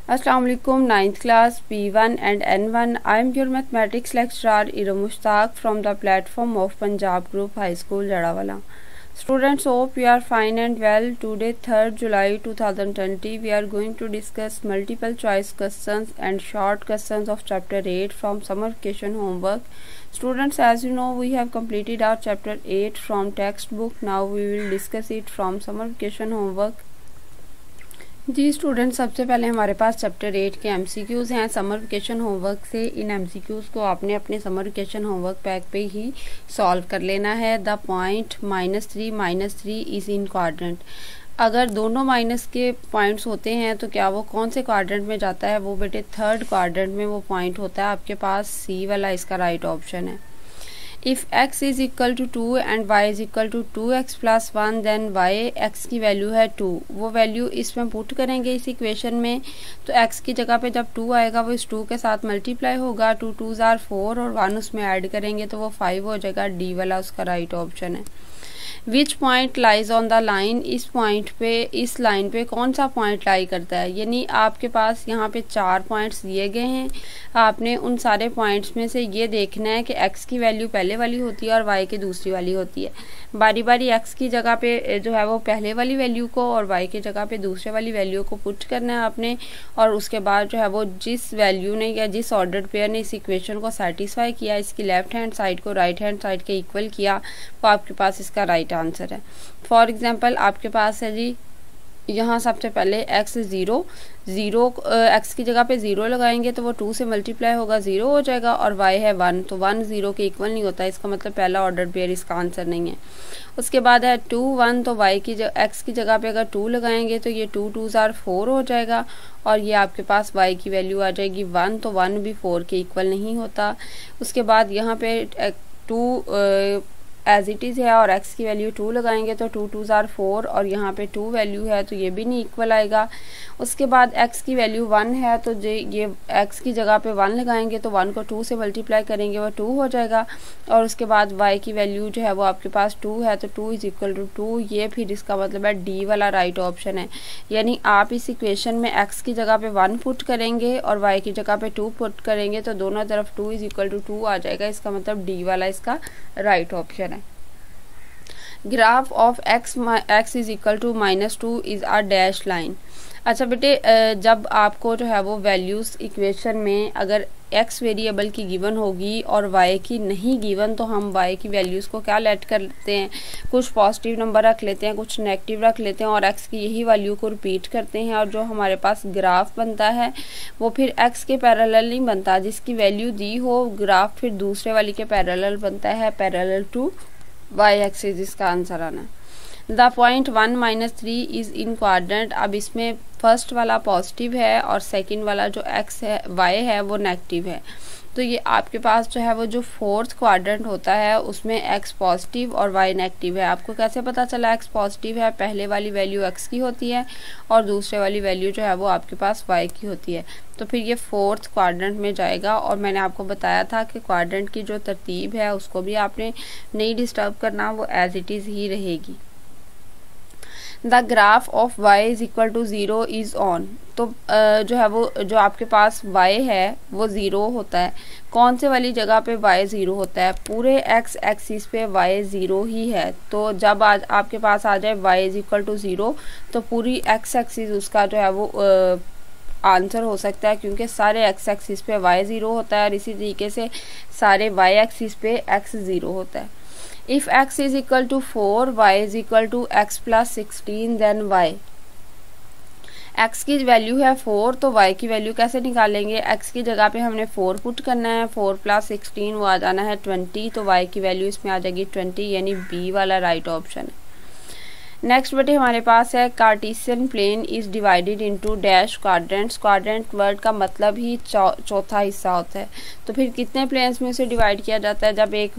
अस्सलाम वालेकुम, 9th class P1 and N1. I am your mathematics lecturer Ira Mushtaq from the platform of Punjab Group High School, Jadawala. Students, hope you are fine and well. Today, 3rd July 2020, we are going to discuss multiple choice questions and short questions of chapter 8 from summer vacation homework. Students, as you know, we have completed our chapter 8 from textbook. Now we will discuss it from summer vacation homework. जी student, सबसे पहले हमारे पास chapter 8 के MCQs हैं summer vacation homework से। इन MCQs को आपने अपने समर वेकेशन होमवर्क पैक पे ही सॉल्व कर लेना है। The point -3 is in quadrant. अगर दोनों माइनस के पॉइंट्स होते हैं तो क्या वो कौन से क्वाड्रेंट में जाता है? वो बेटे थर्ड क्वाड्रेंट में वो पॉइंट होता है। आपके पास सी वाला इसका राइट ऑप्शन है। If x is equal to 2 and y is equal to 2x plus 1 then y x की वैल्यू है 2। वो वैल्यू इसमें पुट करेंगे इस इक्वेशन में, तो x की जगह पे जब 2 आएगा वो इस 2 के साथ मल्टीप्लाई होगा। 2 2s are 4 और 1 उसमें ऐड करेंगे तो वो 5 हो जाएगा। डी वाला उसका राइट ऑप्शन है। Which point lies on the line, इस पॉइंट पे, इस लाइन पे कौन सा पॉइंट लाई करता है? यानी आपके पास यहाँ पे 4 पॉइंट्स दिए गए हैं। आपने उन सारे पॉइंट्स में से ये देखना है कि x की वैल्यू पहले वाली होती है और y की दूसरी वाली होती है। बारी बारी x की जगह पे जो है वो पहले वाली वैल्यू को और y की जगह पे दूसरे वाली वैल्यू को पुट करना है आपने, और उसके बाद जो है वो जिस वैल्यू ने या जिस ऑर्डर पेयर ने इस इक्वेशन को सेटिस्फाई किया, इसकी लेफ्ट हैंड साइड को राइट हैंड साइड के इक्वल किया, वो आपके पास इसका राइट आंसर है। फॉर एग्जाम्पल आपके पास है जी, यहाँ सबसे पहले x 0 x की जगह पे 0 लगाएंगे तो वो 2 से मल्टीप्लाई होगा, 0 हो जाएगा, और y है 1, तो 1 0 के इक्वल नहीं होता, इसका मतलब पहला ऑर्डर पेयर इसका आंसर नहीं है। उसके बाद है 2 1, तो x की जगह पे अगर 2 लगाएंगे तो ये 2 2s are 4 हो जाएगा, और ये आपके पास y की वैल्यू आ जाएगी 1, तो 1 भी 4 के इक्वल नहीं होता। उसके बाद यहाँ पे 2 एज इट इज़ है और x की वैल्यू 2 लगाएंगे तो 2 2s are 4, और यहाँ पे 2 वैल्यू है तो ये भी नहीं इक्वल आएगा। उसके बाद x की वैल्यू 1 है तो ये x की जगह पे 1 लगाएंगे तो 1 को 2 से मल्टीप्लाई करेंगे वो 2 हो जाएगा, और उसके बाद y की वैल्यू जो है वो आपके पास 2 है तो 2 इज इक्वल टू 2। ये फिर इसका मतलब है डी वाला राइट ऑप्शन है। यानी आप इस इक्वेशन में x की जगह पे 1 पुट करेंगे और y की जगह पे 2 पुट करेंगे तो दोनों तरफ 2 इज इक्वल टू 2 आ जाएगा। इसका मतलब डी वाला इसका राइट ऑप्शन है। Graph of x is equal to -2 is a dash line. अच्छा बेटे, जब आपको जो है वो वैल्यूज़ इक्वेशन में अगर x वेरिएबल की गिवन होगी और y की नहीं गिवन, तो हम y की वैल्यूज़ को क्या लेट कर लेते हैं, कुछ पॉजिटिव नंबर रख लेते हैं, कुछ नेगेटिव रख लेते हैं, और x की यही वैल्यू को रिपीट करते हैं, और जो हमारे पास ग्राफ बनता है वो फिर x के पैरेलल नहीं बनता। जिसकी वैल्यू दी हो ग्राफ फिर दूसरे वाली के पैरेलल बनता है, पैरेलल टू y एक्सिस, इसका आंसर आना। The point 1 -3 is in quadrant. अब इसमें फर्स्ट वाला पॉजिटिव है और सेकंड वाला जो x है y है वो नेगेटिव है, तो ये आपके पास जो है वो जो फोर्थ क्वाड्रेंट होता है उसमें x पॉजिटिव और y नेगेटिव है। आपको कैसे पता चला x पॉजिटिव है? पहले वाली वैल्यू x की होती है और दूसरे वाली वैल्यू जो है वो आपके पास y की होती है, तो फिर ये फोर्थ क्वाड्रेंट में जाएगा। और मैंने आपको बताया था कि क्वाड्रेंट की जो तरतीब है उसको भी आपने नहीं डिस्टर्ब करना, वो एज इट इज़ ही रहेगी। The graph of y is equal to 0 is on. तो जो है वो जो आपके पास y है वो 0 होता है। कौन से वाली जगह पे y 0 होता है? पूरे x एक्सिस पे y 0 ही है, तो जब आज आपके पास आ जाए y इज इक्वल टू 0 तो पूरी x एक्सिस उसका जो है वो आंसर हो सकता है, क्योंकि सारे x एक्सिस पे y 0 होता है, और इसी तरीके से सारे y एक्सिस पे x 0 होता है। If x is equal to 4 y is equal to x plus 16 then y। x की वैल्यू है 4 तो y की वैल्यू कैसे निकालेंगे? x की जगह पे हमने 4 पुट करना है, 4 प्लस 16 वो आ जाना है 20, तो y की वैल्यू इसमें आ जाएगी 20, यानी बी वाला राइट ऑप्शन है। नेक्स्ट बेटे हमारे पास है Cartesian plane is divided into dash quadrants. Quadrant word का मतलब ही चौथा हिस्सा होता है, तो फिर कितने प्लेन्स में से डिवाइड किया जाता है? जब एक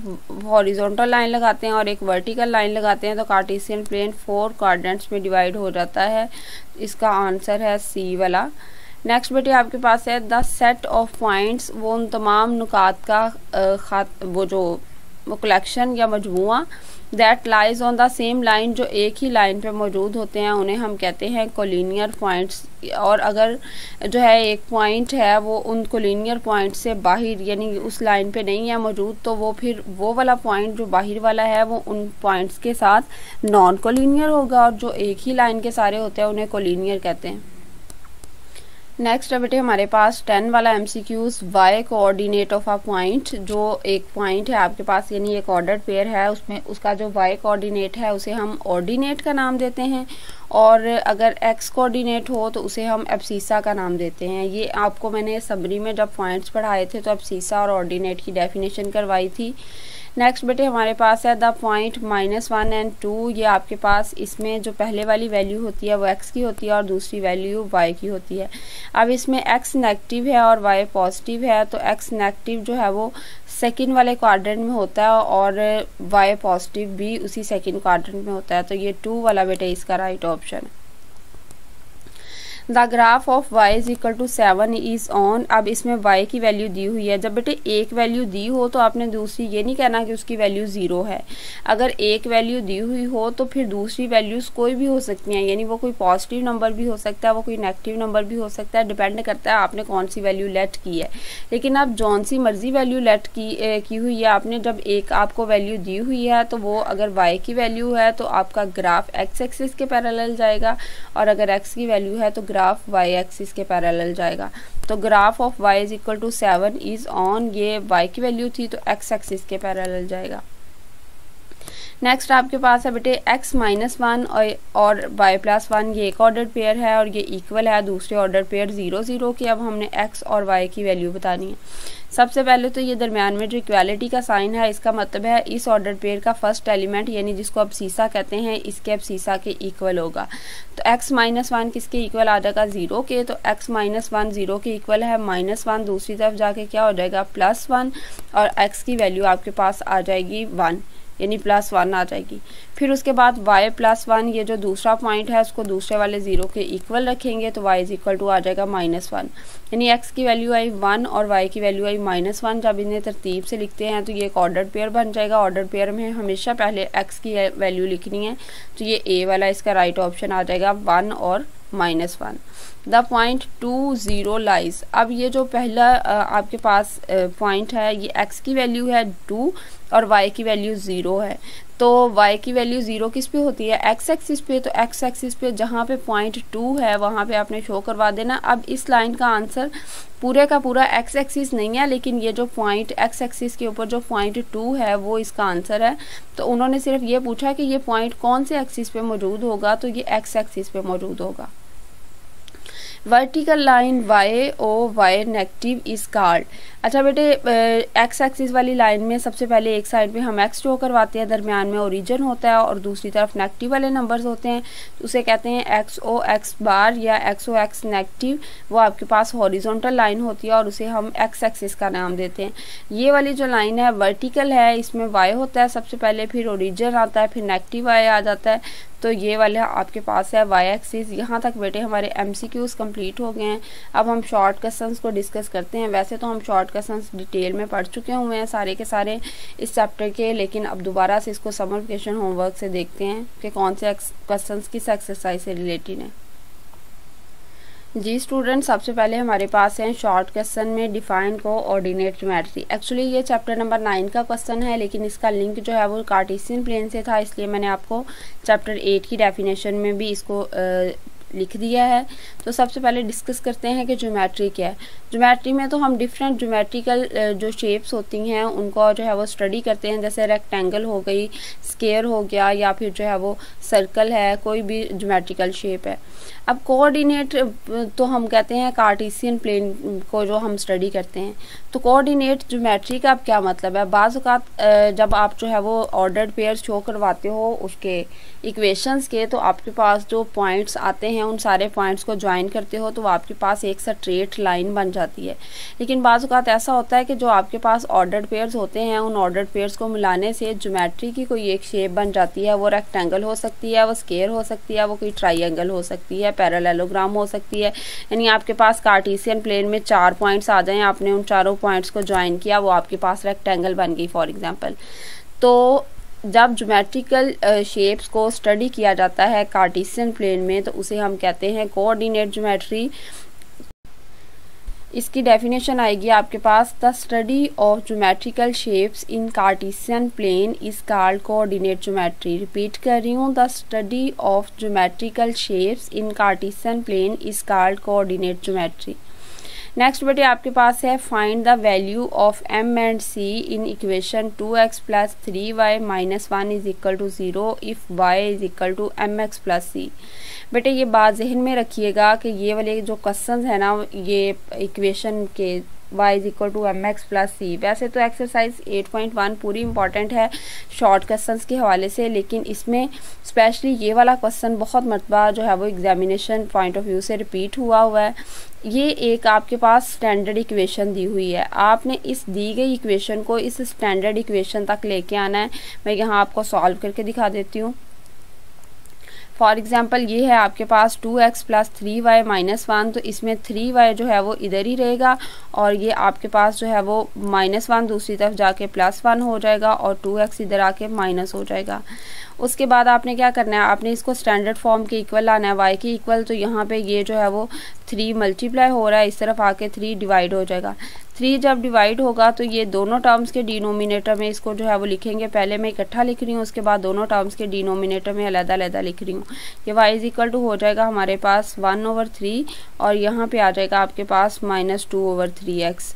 हॉरिजॉन्टल लाइन लगाते हैं और एक वर्टिकल लाइन लगाते हैं तो कार्टेशियन प्लेन 4 क्वाड्रेंट्स में डिवाइड हो जाता है। इसका आंसर है सी वाला। नेक्स्ट बेटे आपके पास है द सेट ऑफ पॉइंट्स, वो उन तमाम नुकात का वो जो कलेक्शन या मजमुआ that lies on the same line, जो एक ही लाइन पे मौजूद होते हैं उन्हें हम कहते हैं कोलिनियर पॉइंट्स। और अगर जो है एक पॉइंट है वो उन कोलिनियर पॉइंट से बाहर यानी उस लाइन पे नहीं है मौजूद, तो वो फिर वो वाला पॉइंट जो बाहर वाला है वो उन पॉइंट्स के साथ नॉन कोलिनियर होगा, और जो एक ही लाइन के सारे होते हैं उन्हें कोलिनियर कहते हैं। नेक्स्ट है बेटे हमारे पास 10 वाला MCQs, y coordinate of a point. जो एक पॉइंट है आपके पास यानी एक ऑर्डर्ड पेयर है, उसमें उसका जो वाई कोऑर्डिनेट है उसे हम ऑर्डिनेट का नाम देते हैं, और अगर एक्स कोऑर्डिनेट हो तो उसे हम एब्सीसा का नाम देते हैं। ये आपको मैंने समरी में जब पॉइंट्स पढ़ाए थे तो एब्सीसा और ऑर्डिनेट की डेफिनेशन करवाई थी। नेक्स्ट बेटे हमारे पास है द पॉइंट -1 एंड 2। ये आपके पास इसमें जो पहले वाली वैल्यू होती है वो x की होती है और दूसरी वैल्यू y की होती है। अब इसमें x नेगेटिव है और y पॉजिटिव है, तो x नेगेटिव जो है वो सेकंड वाले क्वाड्रेंट में होता है और y पॉजिटिव भी उसी सेकंड क्वाड्रेंट में होता है, तो ये 2 वाला बेटे इसका राइट ऑप्शन है। The graph of y is equal to 7 is on. अब इसमें y की वैल्यू दी हुई है। जब बेटे एक वैल्यू दी हो तो आपने दूसरी ये नहीं कहना कि उसकी वैल्यू 0 है। अगर एक वैल्यू दी हुई हो तो फिर दूसरी वैल्यूज कोई भी हो सकती हैं, यानी वो कोई पॉजिटिव नंबर भी हो सकता है, वो कोई नेगेटिव नंबर भी हो सकता है, डिपेंड करता है आपने कौन सी वैल्यू लेट की है। लेकिन अब जौन सी मर्जी वैल्यू लेट की हुई है आपने, जब एक आपको वैल्यू दी हुई है तो वो अगर y की वैल्यू है तो आपका ग्राफ x एक्सिस के पैरेलल जाएगा, और अगर x की वैल्यू है तो ग्राफ y एक्सिस के पैरेलल जाएगा। तो graph of y is equal to 7 is on, ये y की वैल्यू थी तो x एक्सिस के पैरेलल जाएगा। नेक्स्ट आपके पास है बेटे x-1 और y+1, ये एक ऑर्डर पेयर है और ये इक्वल है दूसरे ऑर्डर पेयर 0 0 की। अब हमने x और y की वैल्यू बतानी है। सबसे पहले तो ये दरमियान में जो इक्वालिटी का साइन है इसका मतलब है इस ऑर्डर पेयर का फर्स्ट एलिमेंट यानी जिसको एब्सीसा कहते हैं इसके एब्सीसा के इक्वल होगा। तो x-1 किसके इक्वल आ जाएगा 0 के, तो x-1 0 के इक्वल है, -1 दूसरी तरफ जाके क्या हो जाएगा +1, और x की वैल्यू आपके पास आ जाएगी 1 यानी +1 आ जाएगी। फिर उसके बाद y+1, ये जो दूसरा पॉइंट है उसको दूसरे वाले 0 के इक्वल रखेंगे तो y इज इक्वल टू आ जाएगा -1, यानी x की वैल्यू आई 1 और y की वैल्यू आई -1। जब इन्हें तरतीब से लिखते हैं तो ये एक ऑर्डर्ड पेयर बन जाएगा। ऑर्डर्ड पेयर में हमेशा पहले x की वैल्यू लिखनी है, तो ये a वाला इसका राइट ऑप्शन आ जाएगा 1 और -1। The point 2 0 lies. अब ये जो पहला आपके पास पॉइंट है ये x की वैल्यू है 2 और y की वैल्यू 0 है, तो y की वैल्यू 0 किस पे होती है x एक्सिस पे, तो x एक्सिस पे जहाँ पे पॉइंट 2 है वहाँ पे आपने शो करवा देना। अब इस लाइन का आंसर पूरे का पूरा x एक्सिस नहीं है, लेकिन ये जो पॉइंट x एक्सिस के ऊपर जो पॉइंट 2 है वो इसका आंसर है। तो उन्होंने सिर्फ ये पूछा कि ये पॉइंट कौन से एक्सिस पे मौजूद होगा, तो ये x एक्सिस पे मौजूद होगा। Vertical line y negative is called. अच्छा बेटे x एक्सिस वाली लाइन में सबसे पहले एक साइड पे हम x शो करवाते हैं, दरमियान में ओरिजिन होता है और दूसरी तरफ नेगेटिव वाले नंबर्स होते हैं, तो उसे कहते हैं x बार या x नेगेटिव। वो आपके पास हॉरिजॉन्टल लाइन होती है और उसे हम x एक्सिस का नाम देते हैं। ये वाली जो लाइन है वर्टिकल है, इसमें y होता है सबसे पहले, फिर ओरिजिन आता है, फिर नेगेटिव y आ जाता है, तो ये वाला आपके पास है y एक्सिस। यहाँ तक बेटे हमारे MCQs कंप्लीट हो गए हैं। अब हम शॉर्ट क्वेश्चंस को डिस्कस करते हैं। वैसे तो हम शॉर्ट क्वेश्चंस डिटेल में पढ़ चुके हुए हैं सारे के सारे इस चैप्टर के, लेकिन अब दोबारा से इसको समर वेकेशन होमवर्क से देखते हैं कि कौन से क्वेश्चंस किस एक्सरसाइज से रिलेटेड हैं। जी स्टूडेंट, सबसे पहले हमारे पास है शॉर्ट क्वेश्चन में डिफाइन कोऑर्डिनेट ज्योमेट्री। एक्चुअली ये चैप्टर नंबर 9 का क्वेश्चन है, लेकिन इसका लिंक जो है वो कार्टेशियन प्लेन से था, इसलिए मैंने आपको चैप्टर 8 की डेफिनेशन में भी इसको लिख दिया है। तो सबसे पहले डिस्कस करते हैं कि ज्योमेट्री क्या है। ज्योमेट्री में तो हम डिफरेंट ज्योमेट्रिकल जो शेप्स होती हैं उनको जो है वो स्टडी करते हैं, जैसे रेक्टेंगल हो गई, स्क्वायर हो गया, या फिर जो है वो सर्कल है, कोई भी ज्योमेट्रिकल शेप है। अब कोऑर्डिनेट तो हम कहते हैं कार्टेशियन प्लेन को जो हम स्टडी करते हैं। तो कोऑर्डिनेट ज्योमेट्री का अब क्या मतलब है, बाज़ औक़ात जब आप जो है वो ऑर्डर्ड पेयर शो करवाते हो उसके इक्वेशंस के, तो आपके पास जो पॉइंट्स आते हैं उन सारे पॉइंट्स को ज्वाइन करते हो तो आपके पास एक स्ट्रेट लाइन बन जाती है। लेकिन बाज़ औक़ात ऐसा होता है कि जो आपके पास ऑर्डर्ड पेयर्स होते हैं उन ऑर्डर्ड पेयर्स को मिलाने से ज्योमेट्री की कोई एक शेप बन जाती है। वो रेक्टेंगल हो सकती है, वो स्क्वायर हो सकती है, वो कोई ट्राइंगल हो सकती है, पैरेललोग्राम हो सकती है। यानी आपके पास कार्टेशियन प्लेन में 4 पॉइंट्स आ जाएं, आपने उन चारों पॉइंट्स को ज्वाइन किया, वो आपके पास रेक्टेंगल बन गई फॉर एग्जांपल। तो जब ज्योमेट्रिकल शेप्स को स्टडी किया जाता है कार्टेशियन प्लेन में तो उसे हम कहते हैं कोऑर्डिनेट ज्योमेट्री। इसकी डेफिनेशन आएगी आपके पास, the study of geometrical shapes in Cartesian plane is called coordinate geometry. Repeat कर रही हूँ, the study of geometrical shapes in Cartesian plane is called coordinate geometry. Next बेटे आपके पास है find the value of m and c in equation 2x plus 3y minus 1 is equal to 0 if y is equal to mx plus c। बेटे ये बात जहन में रखिएगा कि ये वाले जो क्वेश्चंस है ना, ये इक्वेशन के y is equal to mx plus c, वैसे तो एक्सरसाइज 8.1 पूरी इंपॉर्टेंट है शॉर्ट क्वेश्चंस के हवाले से, लेकिन इसमें स्पेशली ये वाला क्वेश्चन बहुत मरतबा जो है वो एग्जामिनेशन पॉइंट ऑफ व्यू से रिपीट हुआ है। ये एक आपके पास स्टैंडर्ड इक्वेशन दी हुई है, आपने इस दी गई इक्वेशन को इस स्टैंडर्ड इक्वेशन तक लेके आना है। मैं यहाँ आपको सॉल्व करके दिखा देती हूँ। फॉर एग्जाम्पल ये है आपके पास 2x प्लस 3y माइनस 1, तो इसमें 3y जो है वो इधर ही रहेगा और ये आपके पास जो है वो -1 दूसरी तरफ जाके +1 हो जाएगा और 2x इधर आके माइनस हो जाएगा। उसके बाद आपने क्या करना है, आपने इसको स्टैंडर्ड फॉर्म के इक्वल लाना है, y के इक्वल। तो यहाँ पे ये जो है वो 3 मल्टीप्लाई हो रहा है, इस तरफ आके 3 डिवाइड हो जाएगा। 3 जब डिवाइड होगा तो ये दोनों टर्म्स के डिनोमिनेटर में इसको जो है वो लिखेंगे। पहले मैं इकट्ठा लिख रही हूँ, उसके बाद दोनों टर्म्स के डिनोमिनेटर में अलग-अलग लिख रही हूँ। ये y इज इक्वल टू हो जाएगा हमारे पास 1/3 और यहाँ पे आ जाएगा आपके पास -2/3x।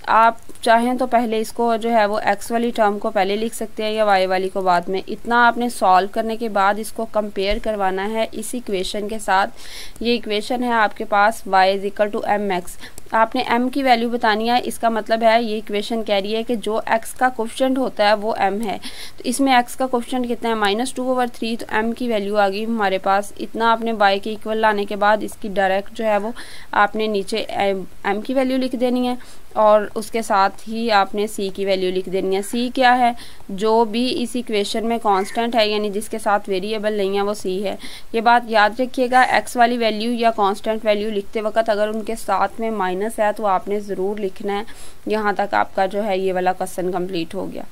आप चाहें तो पहले इसको जो है वो x वाली टर्म को पहले लिख सकते हैं या y वाली को बाद में। इतना आपने सॉल्व करने के बाद इसको कंपेयर करवाना है इस इक्वेशन के साथ। ये इक्वेशन है आपके पास y is equal to mx। आपने m की वैल्यू बतानी है, इसका मतलब है ये इक्वेशन कह रही है कि जो x का कोफिशिएंट होता है वो m है। तो इसमें x का कोफिशिएंट कितना है, -2/3, तो m की वैल्यू आ गई हमारे पास। इतना आपने y के इक्वल लाने के बाद इसकी डायरेक्ट जो है वो आपने नीचे m की वैल्यू लिख देनी है और उसके साथ ही आपने c की वैल्यू लिख देनी है। c क्या है, जो भी इस इक्वेशन में कांस्टेंट है यानी जिसके साथ वेरिएबल नहीं है वो c है। ये बात याद रखिएगा, x वाली वैल्यू या कांस्टेंट वैल्यू लिखते वक्त अगर उनके साथ में माइनस है तो आपने ज़रूर लिखना है। यहाँ तक आपका जो है ये वाला क्वेश्चन कंप्लीट हो गया।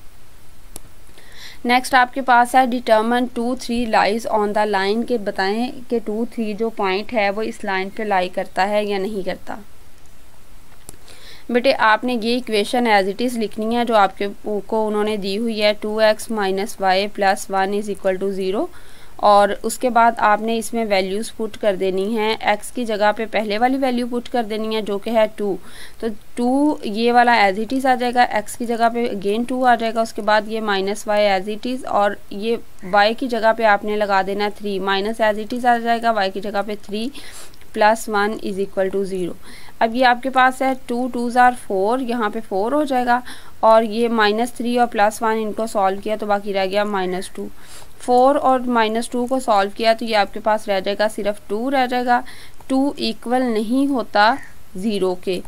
नेक्स्ट आपके पास है determine 2, 3 lies on the line, के बताएं कि 2, 3 जो पॉइंट है वो इस लाइन पे लाई करता है या नहीं करता। बेटे आपने ये इक्वेशन एज इट इज़ लिखनी है जो आपके को उन्होंने दी हुई है, 2x minus y plus 1 is equal to 0। और उसके बाद आपने इसमें वैल्यूज़ पुट कर देनी है। x की जगह पे पहले वाली वैल्यू पुट कर देनी है जो कि है 2, तो 2 ये वाला एज इट इज़ आ जाएगा, x की जगह पे अगेन 2 आ जाएगा। उसके बाद ये minus y as it is और ये y की जगह पे आपने लगा देना है 3, माइनस एज इट इज़ आ जाएगा, y की जगह पे 3 प्लस 1 इज इक्वल टू 0। अब ये आपके पास है 2 2s are 4, यहाँ पे 4 हो जाएगा और ये -3 और +1 इनको सॉल्व किया तो बाकी रह गया -2। 4 और -2 को सॉल्व किया तो ये आपके पास रह जाएगा सिर्फ 2 रह जाएगा। 2 इक्वल नहीं होता 0 के,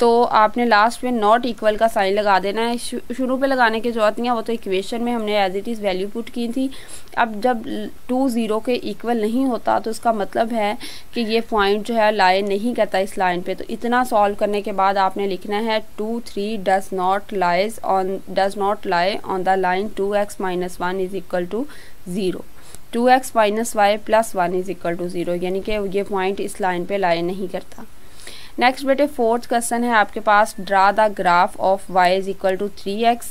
तो आपने लास्ट में नॉट इक्वल का साइन लगा देना है। शुरू पे लगाने की जरूरत नहीं है, वो तो इक्वेशन में हमने as it is value put की थी। अब जब 2 0 के इक्वल नहीं होता तो उसका मतलब है कि ये पॉइंट जो है लाई नहीं करता इस लाइन पे। तो इतना सॉल्व करने के बाद आपने लिखना है 2, 3 does not lie on the line 2x minus 1 is equal to 0, 2x minus y plus 1 is equal to 0, यानी कि ये पॉइंट इस लाइन पे लाई नहीं करता। नेक्स्ट बेटे फोर्थ क्वेश्चन है आपके पास, draw the graph of y is equal to 3x।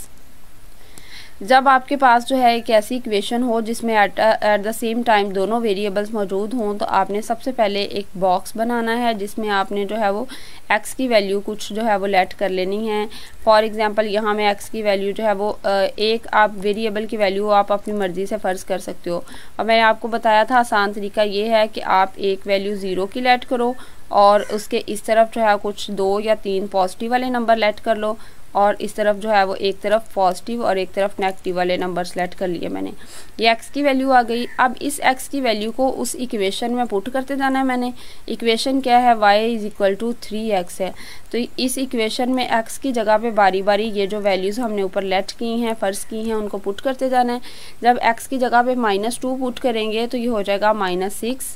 जब आपके पास जो है एक ऐसी इक्वेशन हो जिसमें एट द सेम टाइम दोनों वेरिएबल्स मौजूद हों, तो आपने सबसे पहले एक बॉक्स बनाना है जिसमें आपने जो है वो x की वैल्यू कुछ जो है वो लेट कर लेनी है। फॉर एग्जांपल यहाँ में x की वैल्यू जो है वो एक आप वेरिएबल की वैल्यू आप अपनी मर्ज़ी से फ़र्ज़ कर सकते हो। और मैंने आपको बताया था आसान तरीका ये है कि आप एक वैल्यू 0 की लेट करो और उसके इस तरफ जो है कुछ 2 या 3 पॉजिटिव वाले नंबर लेट कर लो और इस तरफ जो है वो एक तरफ पॉजिटिव और एक तरफ नेगेटिव वाले नंबर सेलेक्ट कर लिए मैंने। ये x की वैल्यू आ गई। अब इस x की वैल्यू को उस इक्वेशन में पुट करते जाना है मैंने। इक्वेशन क्या है, y is equal to 3x है। तो इस इक्वेशन में x की जगह पे बारी बारी ये जो वैल्यूज़ हमने ऊपर लेट की हैं, फ़र्ज़ की हैं, उनको पुट करते जाना है। जब x की जगह पे -2 पुट करेंगे तो ये हो जाएगा -6।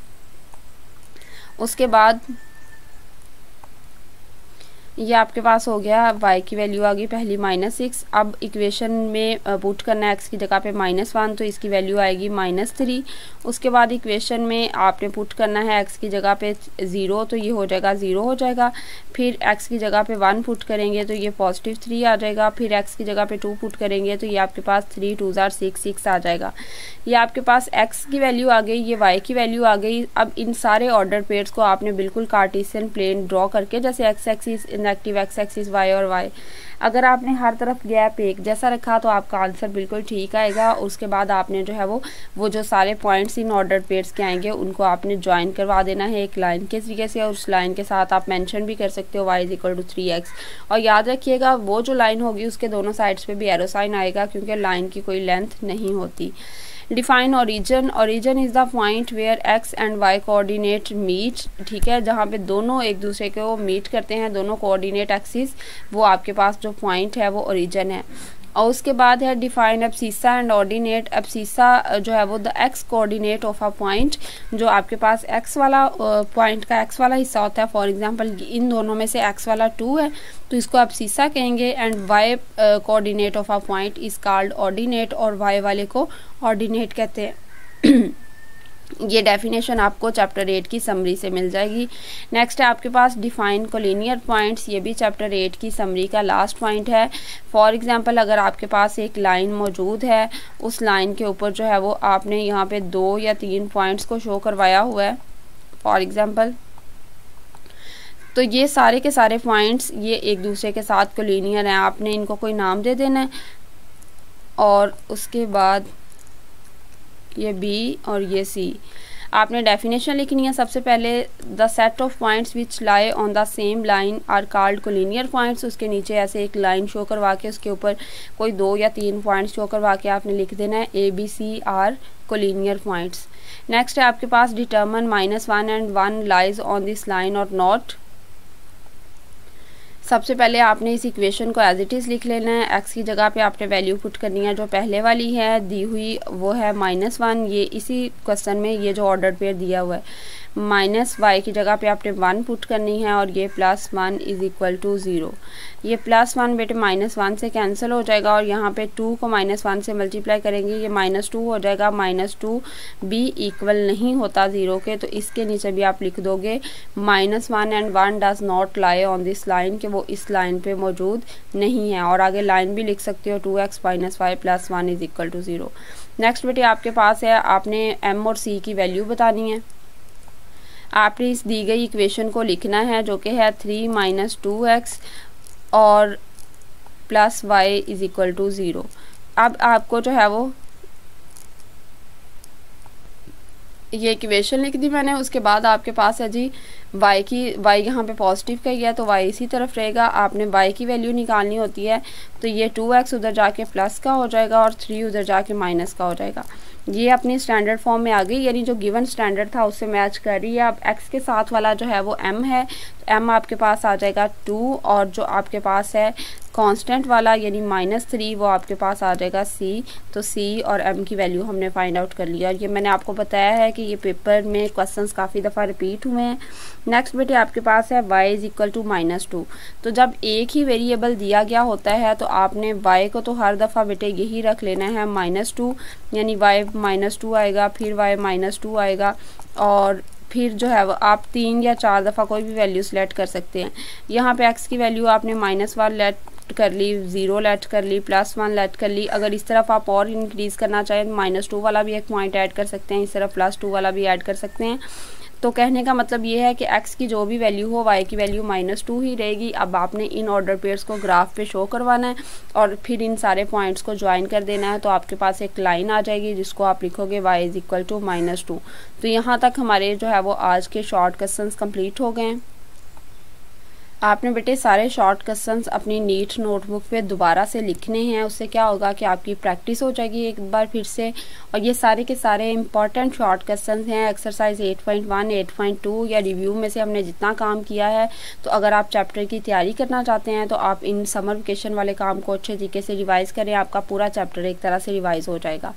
उसके बाद ये आपके पास हो गया, y की वैल्यू आ गई पहली -6। अब इक्वेशन में पुट करना है x की जगह पे -1, तो इसकी वैल्यू आएगी -3। उसके बाद इक्वेशन में आपने पुट करना है x की जगह पे 0, तो ये हो जाएगा 0 हो जाएगा। फिर x की जगह पे 1 पुट करेंगे तो ये +3 आ जाएगा। फिर x की जगह पे 2 पुट करेंगे तो ये आपके पास 3 2 6 आ जाएगा। ये आपके पास x की वैल्यू आ गई, ये y की वैल्यू आ गई। अब इन सारे ऑर्डर पेयर्स को आपने बिल्कुल कार्टेशियन प्लेन ड्रॉ करके, जैसे x axis inactive x axis y और y, अगर आपने हर तरफ गैप एक जैसा रखा तो आपका आंसर बिल्कुल ठीक आएगा। उसके बाद आपने जो है वो जो सारे पॉइंट्स इन ऑर्डर पेयर्स के आएंगे उनको आपने ज्वाइन करवा देना है एक लाइन के तरीके से, और उस लाइन के साथ आप मेंशन भी कर सकते हो y = 3x। और याद रखिएगा वो जो लाइन होगी उसके दोनों साइड्स पे भी एरो साइन आएगा, क्योंकि लाइन की कोई लेंथ नहीं होती। Define origin, origin is the point where x and y coordinate meet, ठीक है, जहाँ पे दोनों एक दूसरे को मीट करते हैं, दोनों कोऑर्डिनेट एक्सिस, वो आपके पास जो पॉइंट है वो ओरिजिन है। और उसके बाद है define abscissa and ordinate. Abscissa जो है वो the x coordinate of a point, जो आपके पास x वाला पॉइंट का x वाला हिस्सा होता है। फॉर एग्जांपल इन दोनों में से x वाला 2 है तो इसको एब्सिसा कहेंगे, and y coordinate of a point is called ordinate, और y वाले को ऑर्डिनेट कहते हैं। ये डेफिनेशन आपको चैप्टर 8 की समरी से मिल जाएगी। नेक्स्ट है आपके पास डिफाइन कोलिनियर पॉइंट्स, ये भी चैप्टर 8 की समरी का लास्ट पॉइंट है। फॉर एग्जांपल अगर आपके पास एक लाइन मौजूद है, उस लाइन के ऊपर जो है वो आपने यहाँ पे 2 या 3 पॉइंट्स को शो करवाया हुआ है फॉर एग्जांपल, तो ये सारे के सारे पॉइंट्स ये एक दूसरे के साथ कोलिनियर हैं। आपने इनको कोई नाम दे देना है, और उसके बाद ये B और ये C। आपने डेफिनेशन लिखनी है सबसे पहले, the set of points which lie on the same line are called collinear points. उसके नीचे ऐसे एक लाइन शो करवा के उसके ऊपर कोई 2 या 3 पॉइंट्स शो करवा के आपने लिख देना है ABC are collinear points. Next है आपके पास determine -1 and 1 lies on this line or not. सबसे पहले आपने इस इक्वेशन को एज इट इज़ लिख लेना है। x की जगह पे आपने वैल्यू पुट करनी है जो पहले वाली है दी हुई, वो है -1। ये इसी क्वेश्चन में ये जो ऑर्डर पेयर दिया हुआ है, -y की जगह पे आपने 1 पुट करनी है, और ये +1 = 0। ये +1 बेटे -1 से कैंसिल हो जाएगा, और यहाँ पे 2 को -1 से मल्टीप्लाई करेंगे, ये -2 हो जाएगा। -2 भी इक्वल नहीं होता 0 के, तो इसके नीचे भी आप लिख दोगे -1 and 1 does not lie on this line, कि वो इस लाइन पे मौजूद नहीं है। और आगे लाइन भी लिख सकते हो 2x - y + 1 = 0। नेक्स्ट बेटे आपके पास है, आपने m और c की वैल्यू बतानी है। आपने इस दी गई इक्वेशन को लिखना है जो कि है 3 - 2x और +y = 0। अब आपको जो है वो ये इक्वेशन लिख दी मैंने। उसके बाद आपके पास है जी y यहाँ पे पॉजिटिव का ही है तो y इसी तरफ रहेगा। आपने y की वैल्यू निकालनी होती है, तो ये 2x उधर जाके प्लस का हो जाएगा और 3 उधर जाके माइनस का हो जाएगा। ये अपनी स्टैंडर्ड फॉर्म में आ गई, यानी जो गिवन स्टैंडर्ड था उससे मैच कर रही है। अब x के साथ वाला जो है वो m है, तो m आपके पास आ जाएगा 2, और जो आपके पास है कांस्टेंट वाला यानी -3 वो आपके पास आ जाएगा c। तो c और m की वैल्यू हमने फाइंड आउट कर लिया। ये मैंने आपको बताया है कि ये पेपर में क्वेश्चंस काफ़ी दफ़ा रिपीट हुए हैं। नेक्स्ट बेटे आपके पास है y = -2। तो जब एक ही वेरिएबल दिया गया होता है तो आपने y को तो हर दफ़ा बेटे यही रख लेना है -2, यानी y -2 आएगा, फिर y -2 आएगा, और फिर जो है वो आप 3 या 4 दफ़ा कोई भी वैल्यू सेलेक्ट कर सकते हैं। यहाँ पे x की वैल्यू आपने -1 लेट कर ली, 0 लेट कर ली, +1 लेट कर ली। अगर इस तरफ आप और इंक्रीज़ करना चाहें तो -2 वाला भी एक पॉइंट ऐड कर सकते हैं, इस तरफ +2 वाला भी ऐड कर सकते हैं। तो कहने का मतलब ये है कि x की जो भी वैल्यू हो y की वैल्यू -2 ही रहेगी। अब आपने इन ऑर्डर पेयर्स को ग्राफ पे शो करवाना है और फिर इन सारे पॉइंट्स को ज्वाइन कर देना है, तो आपके पास एक लाइन आ जाएगी जिसको आप लिखोगे y = -2। तो यहाँ तक हमारे जो है वो आज के शॉर्ट क्वेश्चंस कंप्लीट हो गए हैं। आपने बेटे सारे शॉर्ट क्वेश्चंस अपनी नीट नोटबुक पे दोबारा से लिखने हैं। उससे क्या होगा कि आपकी प्रैक्टिस हो जाएगी एक बार फिर से। और ये सारे के सारे इंपॉर्टेंट शॉर्ट क्वेश्चंस हैं एक्सरसाइज 8.1, 8.2 या रिव्यू में से हमने जितना काम किया है। तो अगर आप चैप्टर की तैयारी करना चाहते हैं तो आप इन समर वेकेशन वाले काम को अच्छे तरीके से रिवाइज़ करें, आपका पूरा चैप्टर एक तरह से रिवाइज़ हो जाएगा।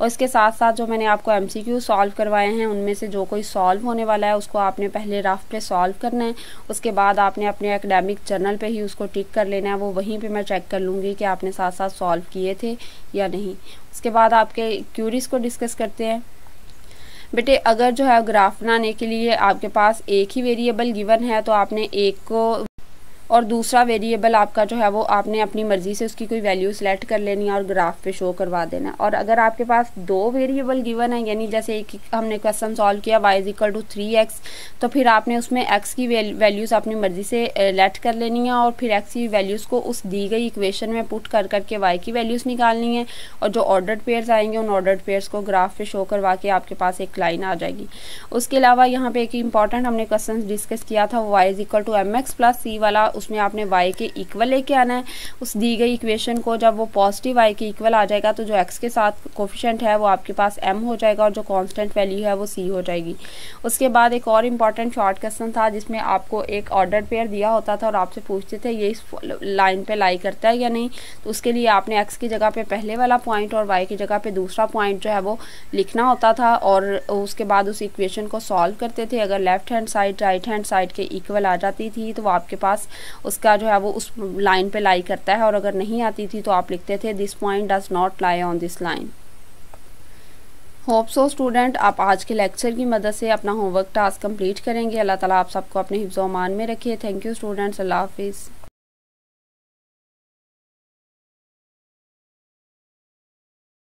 और इसके साथ साथ जो मैंने आपको MCQ सॉल्व करवाए हैं उनमें से जो कोई सॉल्व होने वाला है उसको आपने पहले रफ पे सॉल्व करना है। उसके बाद आपने अपने आपने एकेडमिक जर्नल पे ही उसको टिक कर लेना है, वो वहीं पे मैं चेक कर लूँगी कि आपने साथ साथ सॉल्व किए थे या नहीं। उसके बाद आपके क्यूरीज को डिस्कस करते हैं। बेटे अगर जो है ग्राफ बनाने के लिए आपके पास एक ही वेरिएबल गिवन है तो आपने एक को और दूसरा वेरिएबल आपका जो है वो आपने अपनी मर्ज़ी से उसकी कोई वैल्यू सेलेक्ट कर लेनी है और ग्राफ पे शो करवा देना है। और अगर आपके पास दो वेरिएबल गिवन है, यानी जैसे एक हमने क्वेश्चन सॉल्व किया y is equal to 3x, तो फिर आपने उसमें x की वैल्यूज़ अपनी मर्ज़ी से लेट कर लेनी है और फिर x की वैल्यूज़ को उस दी गई इक्वेशन में पुट कर करके y की वैल्यूज़ निकालनी है और जो ऑर्डर्ड पेयर्स आएंगे उन ऑर्डर्ड पेयर्स को ग्राफ पे शो करवा के आपके पास एक लाइन आ जाएगी। उसके अलावा यहाँ पे एक इंपॉर्टेंट हमने क्वेश्चन डिस्कस किया था, y is equal to mx plus c वाला, उसमें आपने y के इक्वल लेके आना है उस दी गई इक्वेशन को। जब वो पॉजिटिव y के इक्वल आ जाएगा तो जो x के साथ कोफिशिएंट है वो आपके पास m हो जाएगा और जो कांस्टेंट वैल्यू है वो c हो जाएगी। उसके बाद एक और इम्पॉर्टेंट शॉर्ट क्वेश्चन था जिसमें आपको एक ऑर्डर्ड पेयर दिया होता था और आपसे पूछते थे ये इस लाइन पे लाई करता है या नहीं, तो उसके लिए आपने x की जगह पे पहले वाला पॉइंट और y की जगह पे दूसरा पॉइंट जो है वो लिखना होता था और उसके बाद उस इक्वेशन को सॉल्व करते थे। अगर left hand side right hand side के इक्वल आ जाती थी तो आपके पास उसका जो है वो उस लाइन पे लाई करता है, और अगर नहीं आती थी तो आप लिखते थे this point does not lie on this line. Hope so student आप आज के लेक्चर की मदद से अपना होमवर्क टास्क कंप्लीट करेंगे। अल्लाह ताला आप सबको अपने हिफ्ज़-ओ-अमान में रखे। थैंक यू स्टूडेंट्स, अल्लाह हाफिज़।